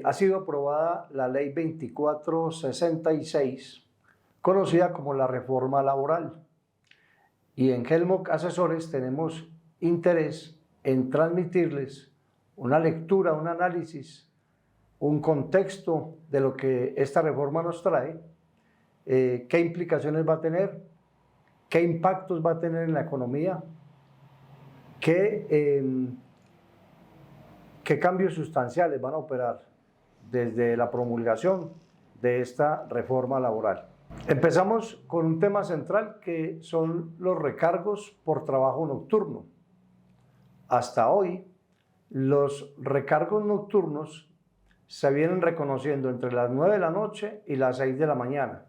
ha sido aprobada la Ley 2466, conocida como la reforma laboral. Y en Helmoc Asesores tenemos interés en transmitirles una lectura, un análisis, un contexto de lo que esta reforma nos trae, qué implicaciones va a tener, qué impactos va a tener en la economía, qué cambios sustanciales van a operar desde la promulgación de esta reforma laboral. Empezamos con un tema central que son los recargos por trabajo nocturno. Hasta hoy, los recargos nocturnos se vienen reconociendo entre las 9 de la noche y las 6 de la mañana.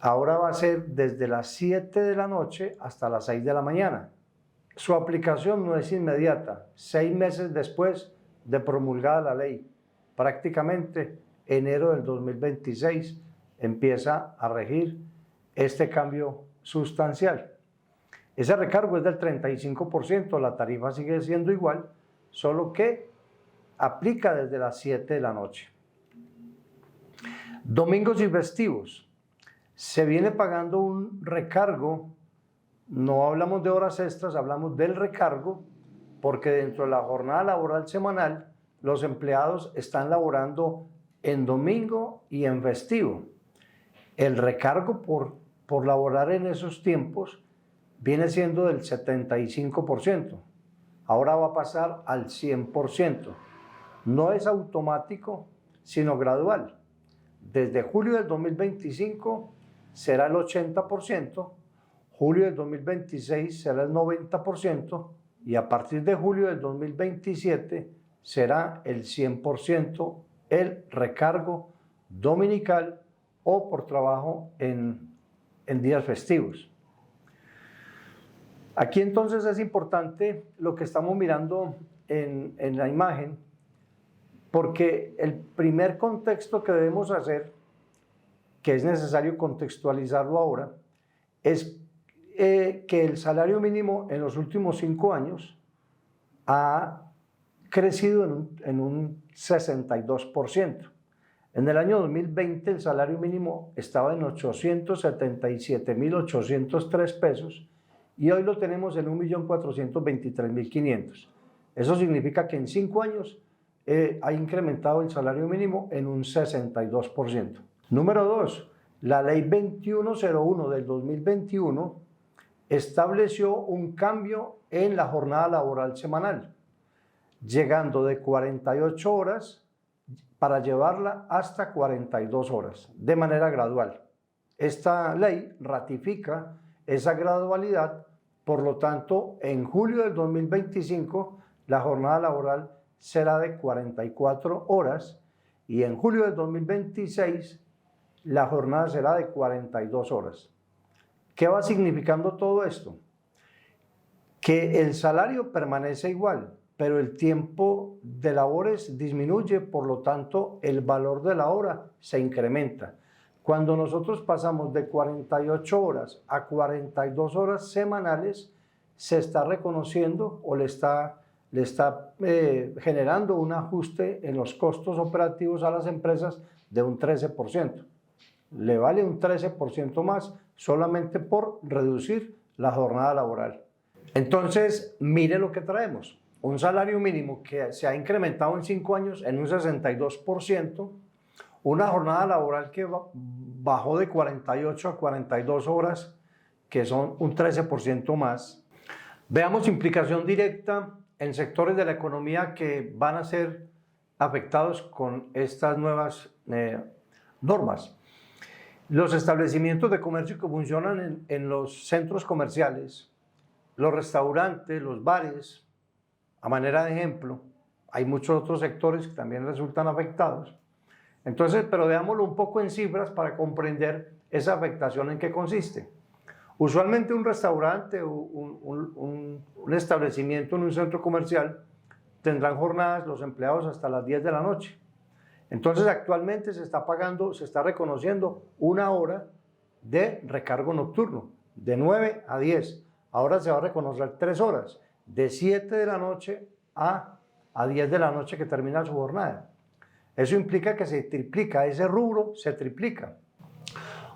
Ahora va a ser desde las 7 de la noche hasta las 6 de la mañana. Su aplicación no es inmediata, 6 meses después de promulgada la ley. Prácticamente enero del 2026 empieza a regir este cambio sustancial. Ese recargo es del 35%, la tarifa sigue siendo igual, solo que aplica desde las 7 de la noche. Domingos y festivos. Se viene pagando un recargo, no hablamos de horas extras, hablamos del recargo, porque dentro de la jornada laboral semanal, los empleados están laborando en domingo y en festivo. El recargo por laborar en esos tiempos viene siendo del 75%. Ahora va a pasar al 100%. No es automático, sino gradual. Desde julio del 2025 será el 80%, julio del 2026 será el 90% y a partir de julio del 2027 será el 100% el recargo dominical o por trabajo en días festivos. Aquí entonces es importante lo que estamos mirando en la imagen, porque el primer contexto que debemos hacer, que es necesario contextualizarlo ahora, es que el salario mínimo en los últimos 5 años ha crecido en un 62%. En el año 2020 el salario mínimo estaba en 877.803 pesos y hoy lo tenemos en 1.423.500. Eso significa que en 5 años ha incrementado el salario mínimo en un 62%. Número 2, la ley 2101 del 2021 estableció un cambio en la jornada laboral semanal, llegando de 48 horas para llevarla hasta 42 horas, de manera gradual. Esta ley ratifica esa gradualidad, por lo tanto, en julio del 2025 la jornada laboral será de 44 horas y en julio del 2026 la jornada será de 42 horas. ¿Qué va significando todo esto? Que el salario permanece igual, pero el tiempo de labores disminuye, por lo tanto el valor de la hora se incrementa. Cuando nosotros pasamos de 48 horas a 42 horas semanales, se está reconociendo o le está generando un ajuste en los costos operativos a las empresas de un 13%. Le vale un 13% más solamente por reducir la jornada laboral. Entonces, mire lo que traemos. Un salario mínimo que se ha incrementado en 5 años en un 62%, una jornada laboral que bajó de 48 a 42 horas, que son un 13% más. Veamos implicación directa en sectores de la economía que van a ser afectados con estas nuevas normas. Los establecimientos de comercio que funcionan en los centros comerciales, los restaurantes, los bares, a manera de ejemplo, hay muchos otros sectores que también resultan afectados. Entonces, pero veámoslo un poco en cifras para comprender esa afectación en qué consiste. Usualmente un restaurante o un establecimiento en un centro comercial tendrán jornadas los empleados hasta las 10 de la noche. Entonces actualmente se está pagando, se está reconociendo una hora de recargo nocturno, de 9 a 10. Ahora se va a reconocer 3 horas, de 7 de la noche a a 10 de la noche que termina su jornada. Eso implica que se triplica, ese rubro se triplica.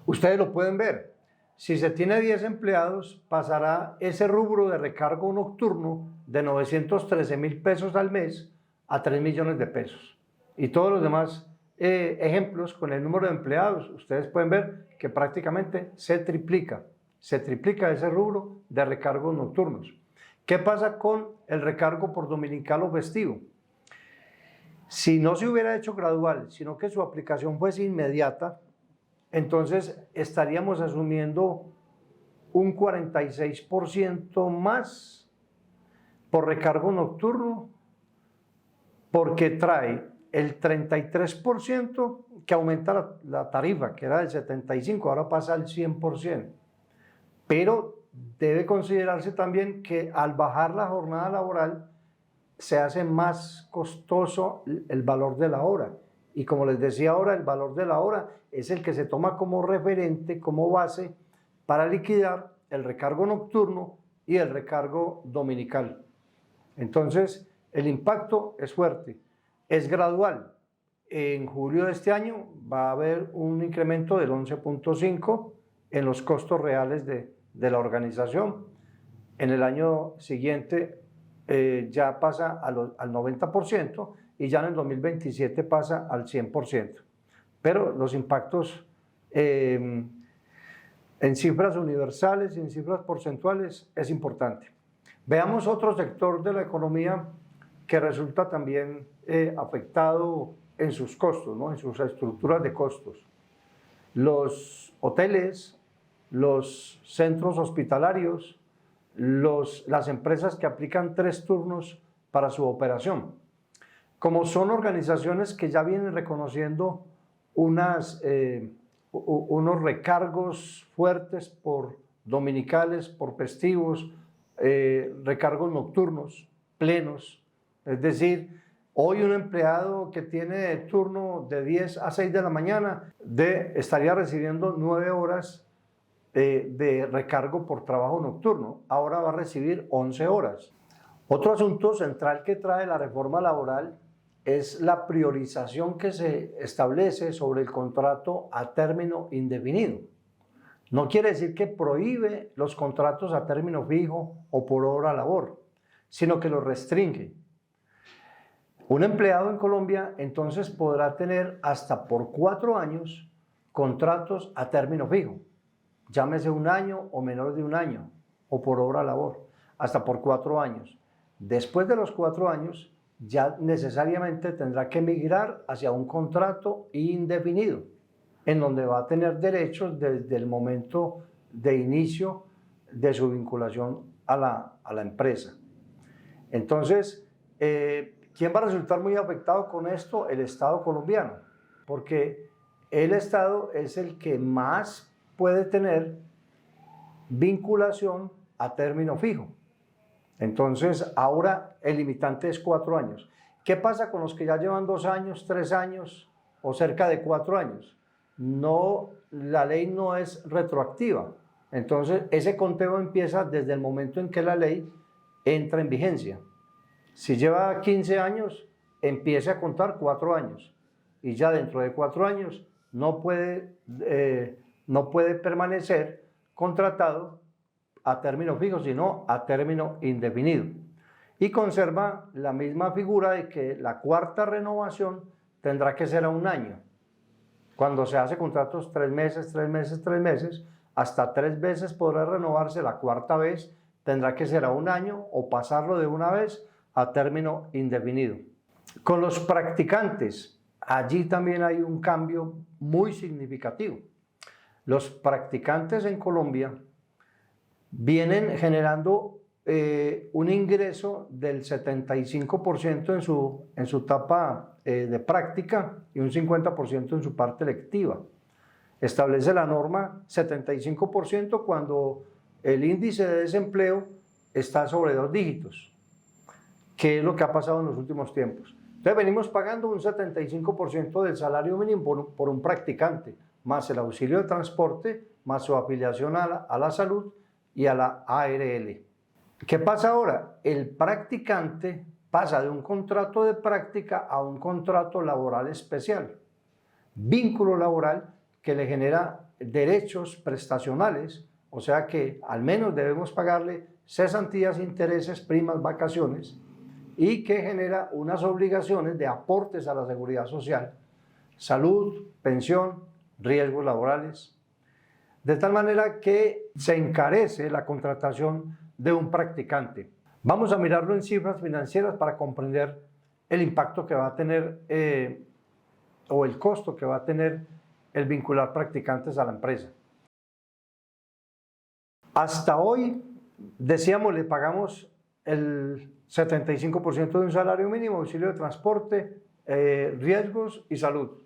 Ustedes lo pueden ver. Si se tiene 10 empleados, pasará ese rubro de recargo nocturno de 913.000 pesos al mes a 3 millones de pesos. Y todos los demás ejemplos con el número de empleados, ustedes pueden ver que prácticamente se triplica ese rubro de recargos nocturnos. ¿Qué pasa con el recargo por dominical o festivo? Si no se hubiera hecho gradual, sino que su aplicación fuese inmediata, entonces estaríamos asumiendo un 46% más por recargo nocturno, porque trae el 33% que aumenta la tarifa, que era del 75%, ahora pasa al 100%. Pero debe considerarse también que al bajar la jornada laboral se hace más costoso el valor de la hora. Y como les decía ahora, el valor de la hora es el que se toma como referente, como base, para liquidar el recargo nocturno y el recargo dominical. Entonces, el impacto es fuerte, es gradual. En julio de este año va a haber un incremento del 11.5% en los costos reales de la organización. En el año siguiente ya pasa al 90% y ya en el 2027 pasa al 100%. Pero los impactos en cifras universales y en cifras porcentuales es importante. Veamos otro sector de la economía que resulta también afectado en sus costos, ¿no? En sus estructuras de costos. Los hoteles, los centros hospitalarios, las empresas que aplican 3 turnos para su operación. Como son organizaciones que ya vienen reconociendo unos recargos fuertes por dominicales, por festivos, recargos nocturnos, plenos, es decir, hoy un empleado que tiene turno de 10 a 6 de la mañana estaría recibiendo 9 horas de recargo por trabajo nocturno, ahora va a recibir 11 horas. Otro asunto central que trae la reforma laboral es la priorización que se establece sobre el contrato a término indefinido. No quiere decir que prohíbe los contratos a término fijo o por hora labor, sino que los restringe. Un empleado en Colombia entonces podrá tener hasta por 4 años contratos a término fijo. Llámese 1 año o menos de 1 año, o por hora labor, hasta por 4 años. Después de los 4 años, ya necesariamente tendrá que migrar hacia un contrato indefinido, en donde va a tener derechos desde el momento de inicio de su vinculación a la empresa. Entonces, ¿quién va a resultar muy afectado con esto? El Estado colombiano, porque el Estado es el que más puede tener vinculación a término fijo. Entonces, ahora el limitante es 4 años. ¿Qué pasa con los que ya llevan 2 años, 3 años o cerca de 4 años? No, la ley no es retroactiva. Entonces, ese conteo empieza desde el momento en que la ley entra en vigencia. Si lleva 15 años, empiece a contar 4 años. Y ya dentro de 4 años no puede permanecer contratado a término fijo, sino a término indefinido. Y conserva la misma figura de que la 4ª renovación tendrá que ser a 1 año. Cuando se hace contratos 3 meses, 3 meses, 3 meses, hasta 3 veces podrá renovarse, la 4ª vez tendrá que ser a 1 año o pasarlo de una vez a término indefinido. Con los practicantes, allí también hay un cambio muy significativo. Los practicantes en Colombia vienen generando un ingreso del 75% en su etapa de práctica y un 50% en su parte lectiva. Establece la norma 75% cuando el índice de desempleo está sobre 2 dígitos, que es lo que ha pasado en los últimos tiempos. Entonces venimos pagando un 75% del salario mínimo por un practicante, más el auxilio de transporte, más su afiliación a la salud y a la ARL. ¿Qué pasa ahora? El practicante pasa de un contrato de práctica a un contrato laboral especial. Vínculo laboral que le genera derechos prestacionales, o sea que al menos debemos pagarle cesantías, intereses, primas, vacaciones, y que genera unas obligaciones de aportes a la seguridad social, salud, pensión, riesgos laborales, de tal manera que se encarece la contratación de un practicante. Vamos a mirarlo en cifras financieras para comprender el impacto que va a tener o el costo que va a tener el vincular practicantes a la empresa. Hasta hoy, decíamos, le pagamos el 75% de un salario mínimo, auxilio de transporte, riesgos y salud.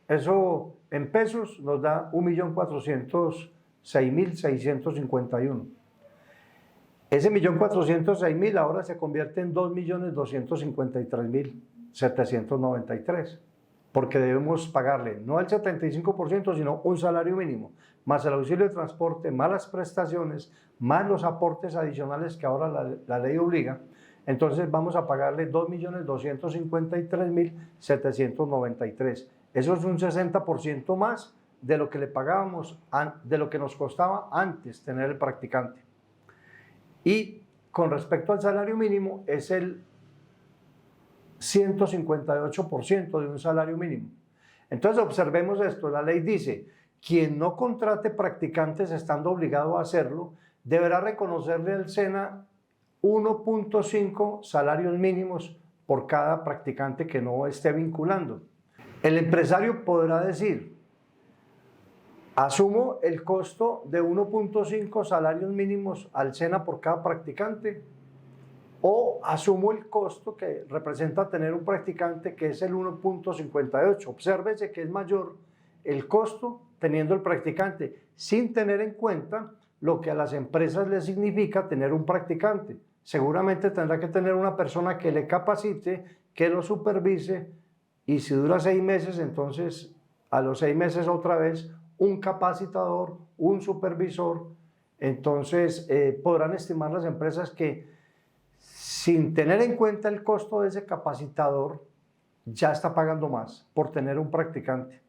Eso en pesos nos da 1.406.651. Ese 1.406.000 ahora se convierte en 2.253.793, porque debemos pagarle no el 75%, sino un salario mínimo, más el auxilio de transporte, más las prestaciones, más los aportes adicionales que ahora la ley obliga. Entonces vamos a pagarle 2.253.793. Eso es un 60% más de lo que le pagábamos, de lo que nos costaba antes tener el practicante. Y con respecto al salario mínimo, es el 158% de un salario mínimo. Entonces observemos esto, la ley dice, quien no contrate practicantes estando obligado a hacerlo, deberá reconocerle al SENA 1.5 salarios mínimos por cada practicante que no esté vinculando. El empresario podrá decir, asumo el costo de 1.5 salarios mínimos al SENA por cada practicante, o asumo el costo que representa tener un practicante, que es el 1.58. Obsérvese que es mayor el costo teniendo el practicante, sin tener en cuenta lo que a las empresas les significa tener un practicante. Seguramente tendrá que tener una persona que le capacite, que lo supervise, y si dura 6 meses, entonces a los 6 meses otra vez un capacitador, un supervisor. Entonces podrán estimar las empresas que sin tener en cuenta el costo de ese capacitador, ya está pagando más por tener un practicante.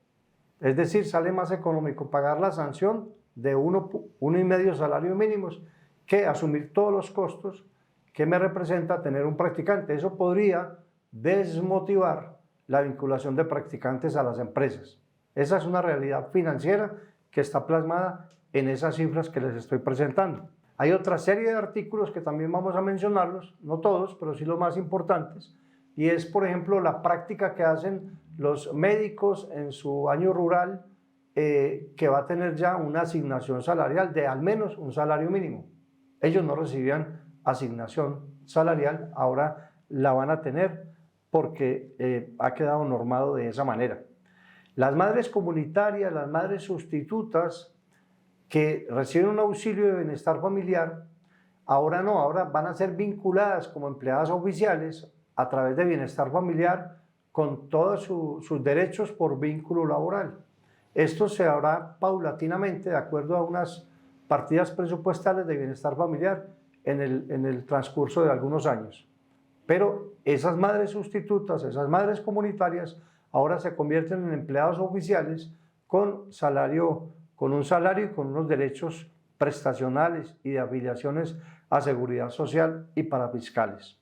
Es decir, sale más económico pagar la sanción de 1,5 salarios mínimos que asumir todos los costos que me representa tener un practicante. Eso podría desmotivar la vinculación de practicantes a las empresas. Esa es una realidad financiera que está plasmada en esas cifras que les estoy presentando. Hay otra serie de artículos que también vamos a mencionarlos, no todos, pero sí los más importantes, y es, por ejemplo, la práctica que hacen los médicos en su año rural, que va a tener ya una asignación salarial de al menos un salario mínimo. Ellos no recibían asignación salarial, ahora la van a tener porque ha quedado normado de esa manera. Las madres comunitarias, las madres sustitutas que reciben un auxilio de bienestar familiar, ahora no, ahora van a ser vinculadas como empleadas oficiales a través de bienestar familiar con todos sus derechos por vínculo laboral. Esto se hará paulatinamente de acuerdo a unas partidas presupuestales de bienestar familiar en el transcurso de algunos años. Pero esas madres sustitutas, esas madres comunitarias, ahora se convierten en empleados oficiales con un salario y con unos derechos prestacionales y de afiliaciones a seguridad social y parafiscales.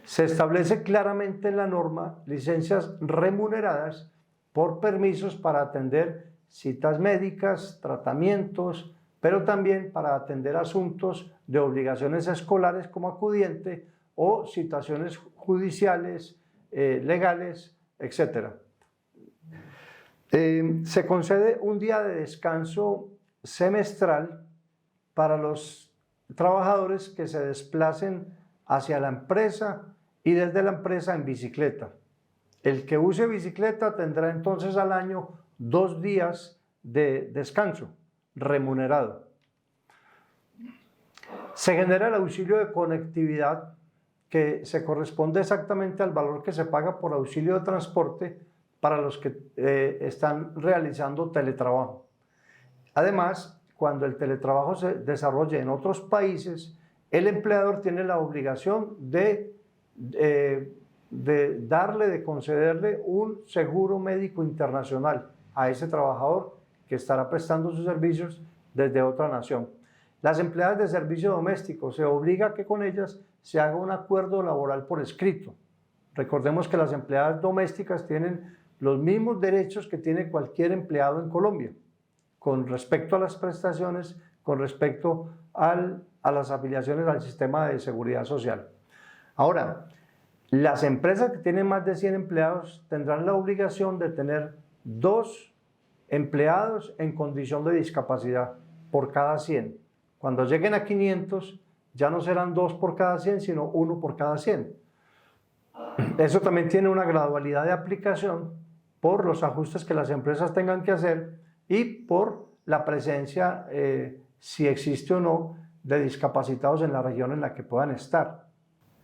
Se establece claramente en la norma licencias remuneradas por permisos para atender citas médicas, tratamientos, pero también para atender asuntos de obligaciones escolares como acudiente o situaciones judiciales, legales, etc. Se concede un día de descanso semestral para los trabajadores que se desplacen hacia la empresa y desde la empresa en bicicleta. El que use bicicleta tendrá entonces al año 2 días de descanso remunerado. Se genera el auxilio de conectividad, que se corresponde exactamente al valor que se paga por auxilio de transporte para los que están realizando teletrabajo. Además, cuando el teletrabajo se desarrolle en otros países, el empleador tiene la obligación de de concederle un seguro médico internacional a ese trabajador que estará prestando sus servicios desde otra nación. Las empleadas de servicio doméstico se obliga a que con ellas se haga un acuerdo laboral por escrito. Recordemos que las empleadas domésticas tienen los mismos derechos que tiene cualquier empleado en Colombia, con respecto a las prestaciones, con respecto a las afiliaciones al sistema de seguridad social. Ahora, las empresas que tienen más de 100 empleados tendrán la obligación de tener 2 empleados en condición de discapacidad por cada 100. Cuando lleguen a 500, ya no serán 2 por cada 100, sino 1 por cada 100. Eso también tiene una gradualidad de aplicación por los ajustes que las empresas tengan que hacer y por la presencia, si existe o no, de discapacitados en la región en la que puedan estar.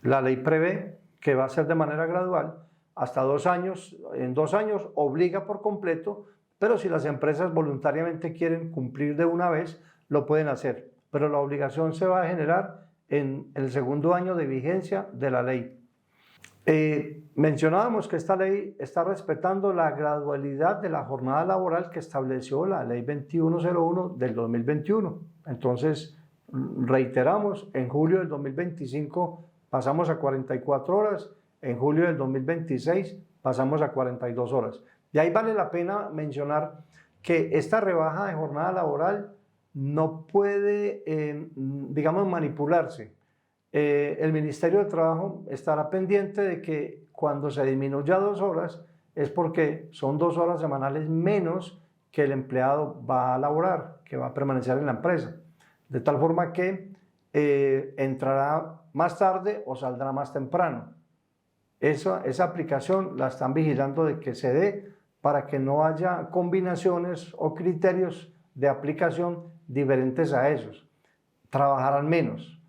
La ley prevé que va a ser de manera gradual, hasta 2 años, en 2 años obliga por completo, pero si las empresas voluntariamente quieren cumplir de una vez, lo pueden hacer. Pero la obligación se va a generar en el segundo año de vigencia de la ley. Mencionábamos que esta ley está respetando la gradualidad de la jornada laboral que estableció la ley 2101 del 2021. Entonces, reiteramos, en julio del 2025 pasamos a 44 horas, en julio del 2026 pasamos a 42 horas. Y ahí vale la pena mencionar que esta rebaja de jornada laboral no puede, digamos, manipularse. El Ministerio de Trabajo estará pendiente de que cuando se disminuya 2 horas es porque son 2 horas semanales menos que el empleado va a laborar, que va a permanecer en la empresa. De tal forma que entrará más tarde o saldrá más temprano. Esa aplicación la están vigilando de que se dé para que no haya combinaciones o criterios de aplicación diferentes a esos. Trabajarán menos.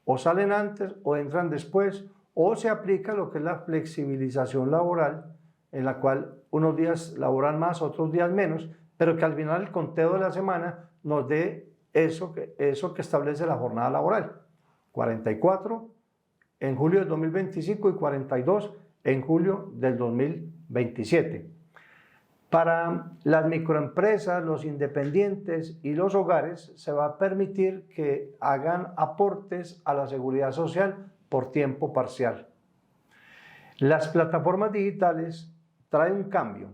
O salen antes o entran después, o se aplica lo que es la flexibilización laboral, en la cual unos días laboran más, otros días menos, pero que al final el conteo de la semana nos dé eso que establece la jornada laboral. 44 en julio del 2025 y 42 en julio del 2027. Para las microempresas, los independientes y los hogares se va a permitir que hagan aportes a la seguridad social por tiempo parcial. Las plataformas digitales traen un cambio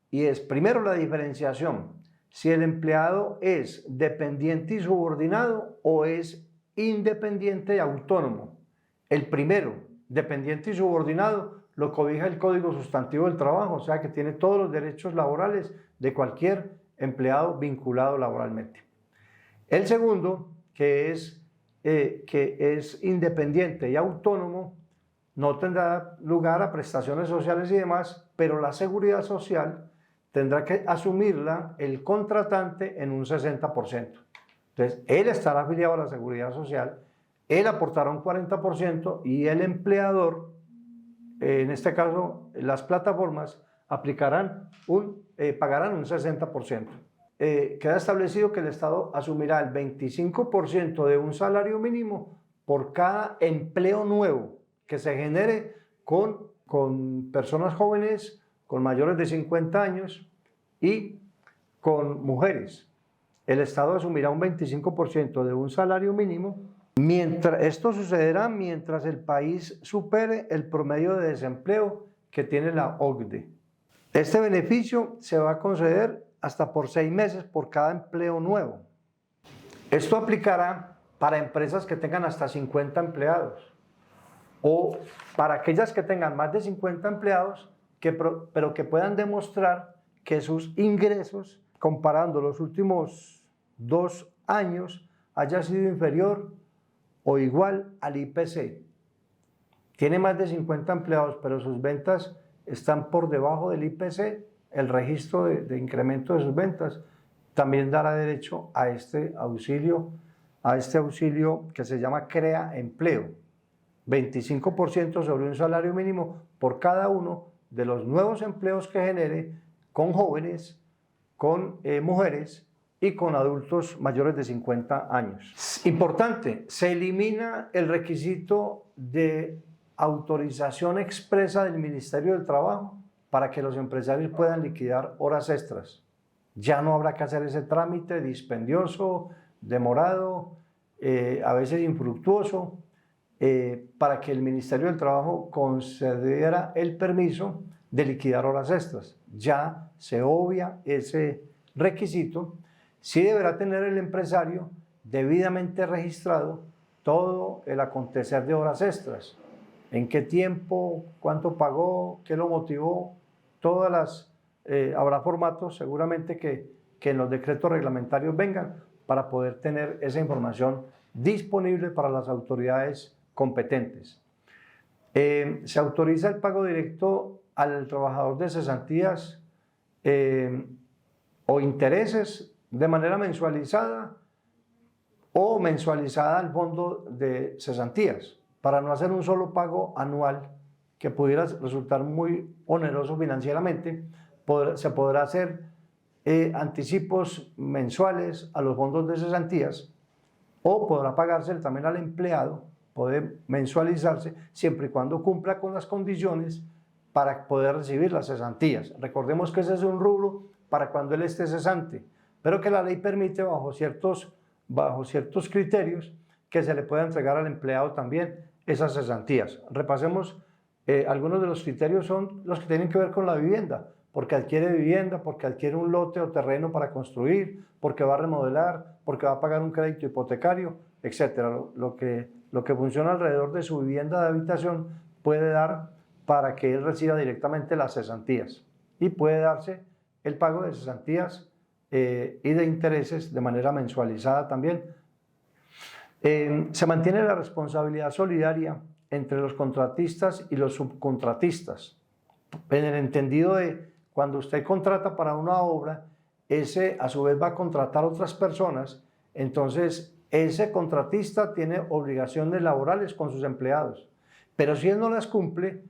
y es primero la diferenciación, si el empleado es dependiente y subordinado o es independiente y autónomo. El primero, dependiente y subordinado, lo cobija el Código Sustantivo del Trabajo, o sea que tiene todos los derechos laborales de cualquier empleado vinculado laboralmente. El segundo, que es independiente y autónomo, no tendrá lugar a prestaciones sociales y demás, pero la seguridad social tendrá que asumirla el contratante en un 60%. Entonces, él estará afiliado a la seguridad social, él aportará un 40% y el empleador, en este caso las plataformas, pagarán un 60%. Queda establecido que el Estado asumirá el 25% de un salario mínimo por cada empleo nuevo que se genere con personas jóvenes, con mayores de 50 años y con mujeres. El Estado asumirá un 25% de un salario mínimo. Esto sucederá mientras el país supere el promedio de desempleo que tiene la OCDE. Este beneficio se va a conceder hasta por 6 meses por cada empleo nuevo. Esto aplicará para empresas que tengan hasta 50 empleados o para aquellas que tengan más de 50 empleados, pero que puedan demostrar que sus ingresos, comparando los últimos 2 años, haya sido inferior o igual al IPC. Tiene más de 50 empleados, pero sus ventas están por debajo del IPC, el registro de incremento de sus ventas también dará derecho a este auxilio que se llama Crea Empleo. 25% sobre un salario mínimo por cada uno de los nuevos empleos que genere con jóvenes, con mujeres y con adultos mayores de 50 años. Importante, se elimina el requisito de autorización expresa del Ministerio del Trabajo para que los empresarios puedan liquidar horas extras. Ya no habrá que hacer ese trámite dispendioso, demorado, a veces infructuoso, para que el Ministerio del Trabajo concediera el permiso de liquidar horas extras. Ya se obvia ese requisito. Sí deberá tener el empresario debidamente registrado todo el acontecer de horas extras. En qué tiempo, cuánto pagó, qué lo motivó, todas las... habrá formatos seguramente que en los decretos reglamentarios vengan para poder tener esa información disponible para las autoridades competentes. Se autoriza el pago directo al trabajador de cesantías o intereses de manera mensualizada o mensualizada al fondo de cesantías, para no hacer un solo pago anual que pudiera resultar muy oneroso financieramente. Se podrá hacer anticipos mensuales a los fondos de cesantías, o podrá pagarse también al empleado, puede mensualizarse siempre y cuando cumpla con las condiciones para poder recibir las cesantías. Recordemos que ese es un rubro para cuando él esté cesante, pero que la ley permite bajo ciertos criterios que se le pueda entregar al empleado también esas cesantías. Repasemos, algunos de los criterios son los que tienen que ver con la vivienda, porque adquiere vivienda, porque adquiere un lote o terreno para construir, porque va a remodelar, porque va a pagar un crédito hipotecario, etc. Lo que funciona alrededor de su vivienda de habitación puede dar para que él reciba directamente las cesantías, y puede darse el pago de cesantías y de intereses de manera mensualizada también. Se mantiene la responsabilidad solidaria entre los contratistas y los subcontratistas, en el entendido de cuando usted contrata para una obra, ese a su vez va a contratar otras personas, entonces ese contratista tiene obligaciones laborales con sus empleados, pero si él no las cumple,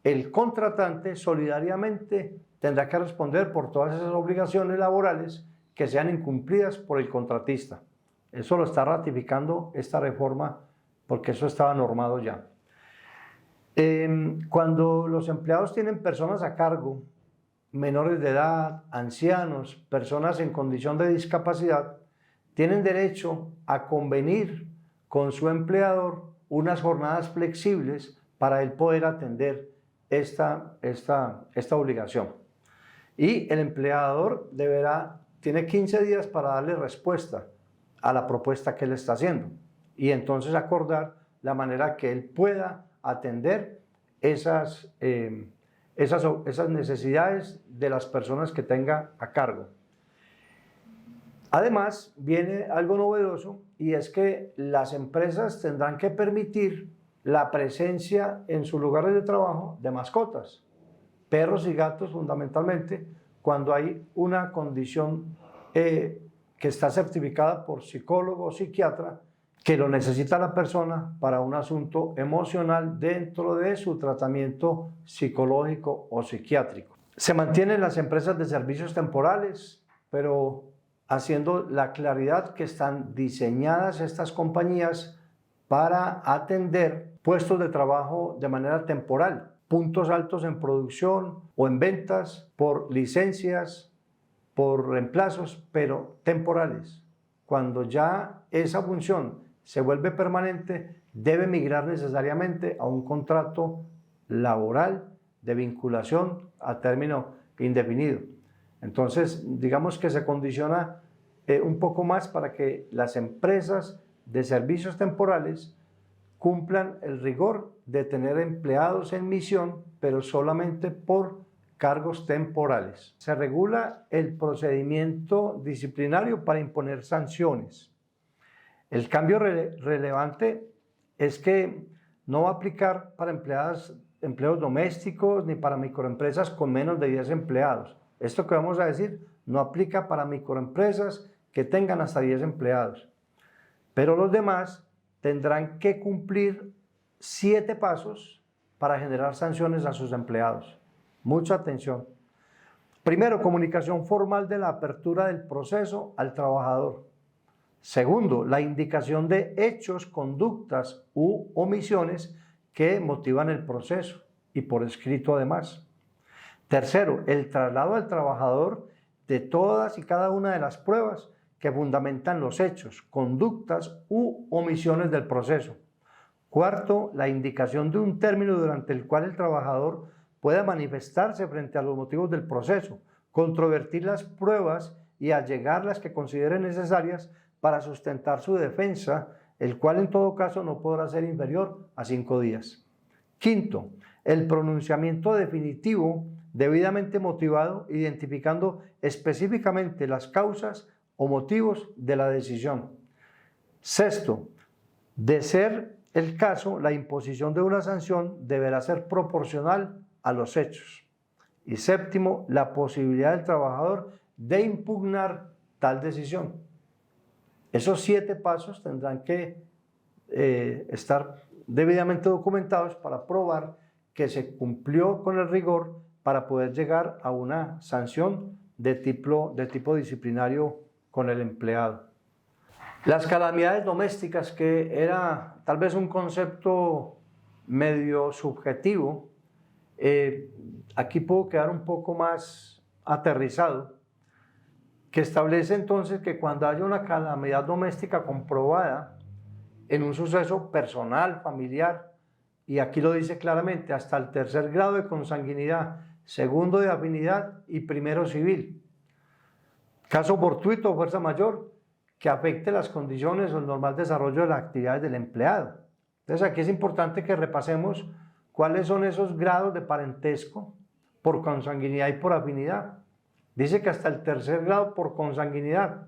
el contratante solidariamente tendrá que responder por todas esas obligaciones laborales que sean incumplidas por el contratista. Eso lo está ratificando esta reforma, porque eso estaba normado ya. Cuando los empleados tienen personas a cargo, menores de edad, ancianos, personas en condición de discapacidad, tienen derecho a convenir con su empleador unas jornadas flexibles para él poder atender esta obligación. Y el empleador tiene 15 días para darle respuesta a la propuesta que él está haciendo, y entonces acordar la manera que él pueda atender esas necesidades de las personas que tenga a cargo. Además, viene algo novedoso, y es que las empresas tendrán que permitir la presencia en sus lugares de trabajo de mascotas, perros y gatos fundamentalmente, cuando hay una condición que está certificada por psicólogo o psiquiatra, que lo necesita la persona para un asunto emocional dentro de su tratamiento psicológico o psiquiátrico. Se mantienen las empresas de servicios temporales, pero haciendo la claridad que están diseñadas estas compañías para atender puestos de trabajo de manera temporal, puntos altos en producción o en ventas, por licencias, por reemplazos, pero temporales. Cuando ya esa función se vuelve permanente, debe migrar necesariamente a un contrato laboral de vinculación a término indefinido. Entonces, digamos que se condiciona un poco más para que las empresas de servicios temporales cumplan el rigor de tener empleados en misión, pero solamente por cargos temporales. Se regula el procedimiento disciplinario para imponer sanciones. El cambio relevante es que no va a aplicar para empleos domésticos ni para microempresas con menos de 10 empleados. Esto que vamos a decir no aplica para microempresas que tengan hasta 10 empleados. Pero los demás tendrán que cumplir 7 pasos para generar sanciones a sus empleados. Mucha atención. Primero, comunicación formal de la apertura del proceso al trabajador. Segundo, la indicación de hechos, conductas u omisiones que motivan el proceso y por escrito además. Tercero, el traslado al trabajador de todas y cada una de las pruebas que fundamentan los hechos, conductas u omisiones del proceso. Cuarto, la indicación de un término durante el cual el trabajador pueda manifestarse frente a los motivos del proceso, controvertir las pruebas y allegar las que considere necesarias para sustentar su defensa, el cual en todo caso no podrá ser inferior a 5 días. Quinto, el pronunciamiento definitivo debidamente motivado, identificando específicamente las causas o motivos de la decisión. Sexto, de ser el caso, la imposición de una sanción deberá ser proporcional a los hechos. Y séptimo, la posibilidad del trabajador de impugnar tal decisión. Esos 7 pasos tendrán que estar debidamente documentados para probar que se cumplió con el rigor para poder llegar a una sanción de tipo disciplinario con el empleado. Las calamidades domésticas, que era tal vez un concepto medio subjetivo, aquí puedo quedar un poco más aterrizado, que establece entonces que cuando haya una calamidad doméstica comprobada en un suceso personal, familiar, y aquí lo dice claramente, hasta el 3er grado de consanguinidad, 2º de afinidad y 1º civil. Caso fortuito o fuerza mayor que afecte las condiciones o el normal desarrollo de las actividades del empleado. Entonces aquí es importante que repasemos cuáles son esos grados de parentesco por consanguinidad y por afinidad. Dice que hasta el 3er grado por consanguinidad,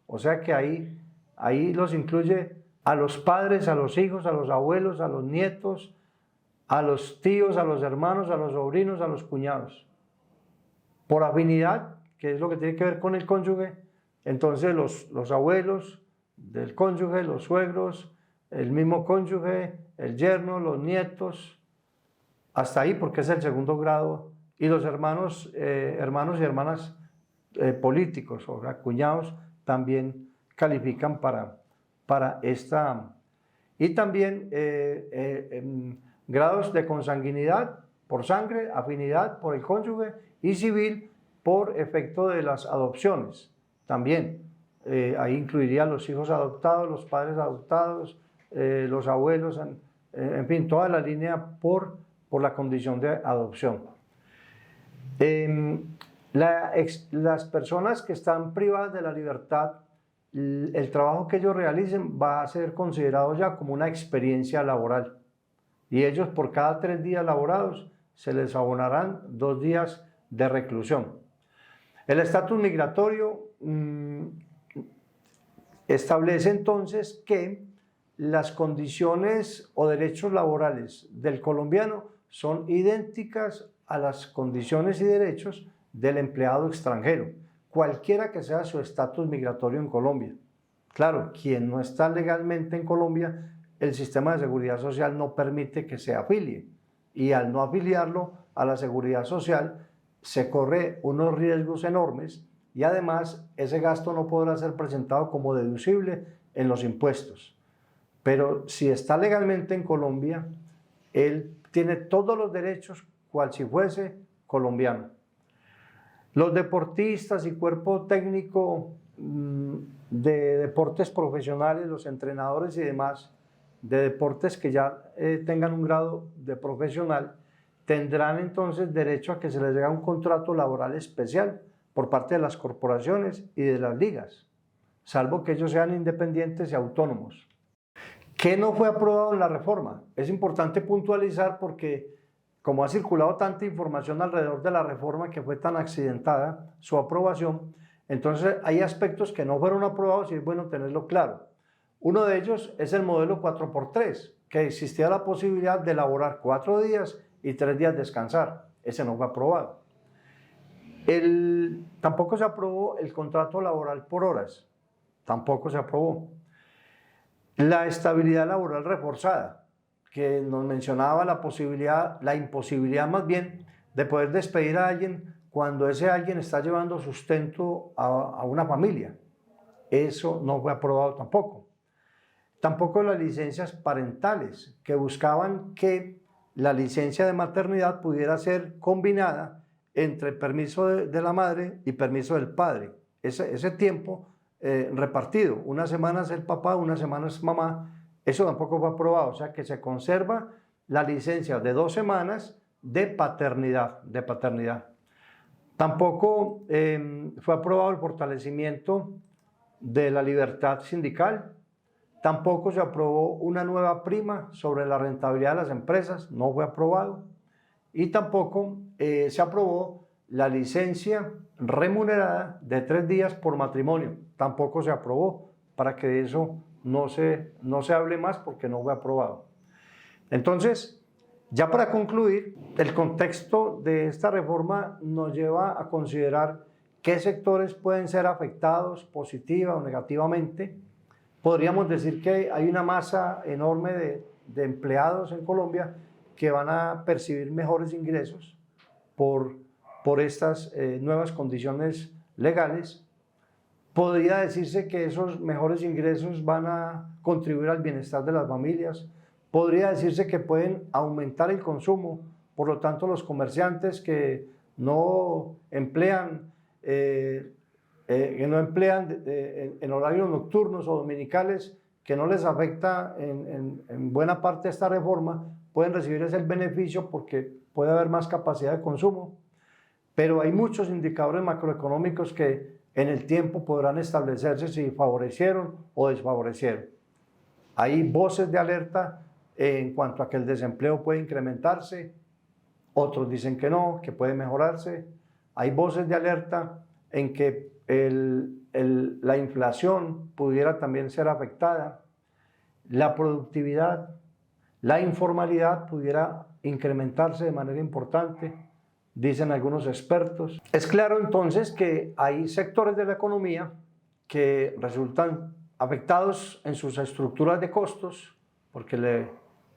o sea que ahí los incluye a los padres, a los hijos, a los abuelos, a los nietos, a los tíos, a los hermanos, a los sobrinos, a los cuñados. Por afinidad, que es lo que tiene que ver con el cónyuge, entonces los abuelos del cónyuge, los suegros, el mismo cónyuge, el yerno, los nietos, hasta ahí porque es el 2º grado, y los hermanos y hermanas políticos, o sea, cuñados, también califican para esta. Y también grados de consanguinidad por sangre, afinidad por el cónyuge y civil por efecto de las adopciones. También ahí incluiría los hijos adoptados, los padres adoptados, los abuelos, en fin, toda la línea por la condición de adopción. Las personas que están privadas de la libertad, el trabajo que ellos realicen va a ser considerado ya como una experiencia laboral. Y ellos, por cada 3 días laborados, se les abonarán 2 días de reclusión. El estatus migratorio establece entonces que las condiciones o derechos laborales del colombiano son idénticas a las condiciones y derechos del empleado extranjero, cualquiera que sea su estatus migratorio en Colombia. Claro, quien no está legalmente en Colombia, el sistema de seguridad social no permite que se afilie, y al no afiliarlo a la seguridad social se corre unos riesgos enormes, y además ese gasto no podrá ser presentado como deducible en los impuestos. Pero si está legalmente en Colombia, él tiene todos los derechos cual si fuese colombiano. Los deportistas y cuerpo técnico de deportes profesionales, los entrenadores y demás de deportes que ya tengan un grado de profesional, tendrán entonces derecho a que se les dé un contrato laboral especial por parte de las corporaciones y de las ligas, salvo que ellos sean independientes y autónomos. ¿Qué no fue aprobado en la reforma? Es importante puntualizar porque, como ha circulado tanta información alrededor de la reforma que fue tan accidentada su aprobación, entonces hay aspectos que no fueron aprobados y es bueno tenerlo claro. Uno de ellos es el modelo 4x3, que existía la posibilidad de laborar 4 días y 3 días descansar. Ese no fue aprobado. Tampoco se aprobó el contrato laboral por horas. Tampoco se aprobó. La estabilidad laboral reforzada, que nos mencionaba la imposibilidad más bien de poder despedir a alguien cuando ese alguien está llevando sustento a una familia. Eso no fue aprobado tampoco. Tampoco las licencias parentales, que buscaban que la licencia de maternidad pudiera ser combinada entre el permiso de la madre y permiso del padre. Ese tiempo repartido, unas semanas el papá, unas semanas mamá, eso tampoco fue aprobado. O sea que se conserva la licencia de 2 semanas de paternidad. Tampoco fue aprobado el fortalecimiento de la libertad sindical. Tampoco se aprobó una nueva prima sobre la rentabilidad de las empresas, no fue aprobado. Y tampoco se aprobó la licencia remunerada de 3 días por matrimonio, tampoco se aprobó, para que de eso no se hable más porque no fue aprobado. Entonces, ya para concluir, el contexto de esta reforma nos lleva a considerar qué sectores pueden ser afectados positiva o negativamente. Podríamos decir que hay una masa enorme de empleados en Colombia que van a percibir mejores ingresos por estas nuevas condiciones legales. Podría decirse que esos mejores ingresos van a contribuir al bienestar de las familias. Podría decirse que pueden aumentar el consumo, por lo tanto los comerciantes que no emplean en horarios nocturnos o dominicales, que no les afecta en buena parte esta reforma, pueden recibir ese beneficio porque puede haber más capacidad de consumo. Pero hay muchos indicadores macroeconómicos que en el tiempo podrán establecerse si favorecieron o desfavorecieron. Hay voces de alerta en cuanto a que el desempleo puede incrementarse, otros dicen que no, que puede mejorarse. Hay voces de alerta en que la inflación pudiera también ser afectada, la productividad, la informalidad pudiera incrementarse de manera importante, dicen algunos expertos. Es claro entonces que hay sectores de la economía que resultan afectados en sus estructuras de costos, porque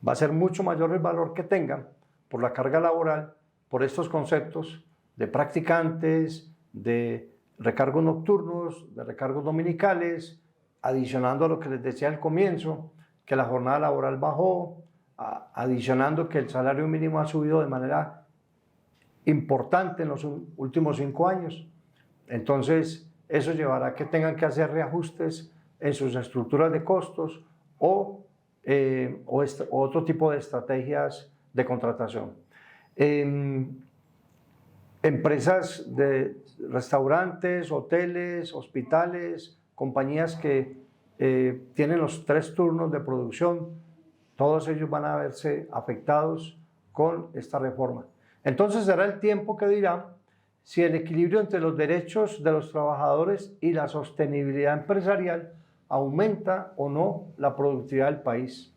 va a ser mucho mayor el valor que tengan por la carga laboral, por estos conceptos de practicantes, de recargos nocturnos, de recargos dominicales, adicionando a lo que les decía al comienzo, que la jornada laboral bajó, adicionando que el salario mínimo ha subido de manera importante en los últimos 5 años. Entonces, eso llevará a que tengan que hacer reajustes en sus estructuras de costos o otro tipo de estrategias de contratación. Empresas de restaurantes, hoteles, hospitales, compañías que tienen los 3 turnos de producción, todos ellos van a verse afectados con esta reforma. Entonces será el tiempo que dirá si el equilibrio entre los derechos de los trabajadores y la sostenibilidad empresarial aumenta o no la productividad del país.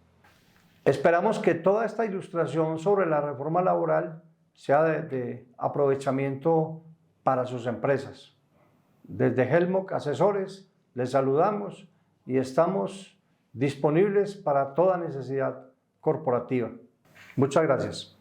Esperamos que toda esta ilustración sobre la reforma laboral sea de aprovechamiento para sus empresas. Desde Helmoc Asesores les saludamos y estamos disponibles para toda necesidad corporativa. Muchas gracias.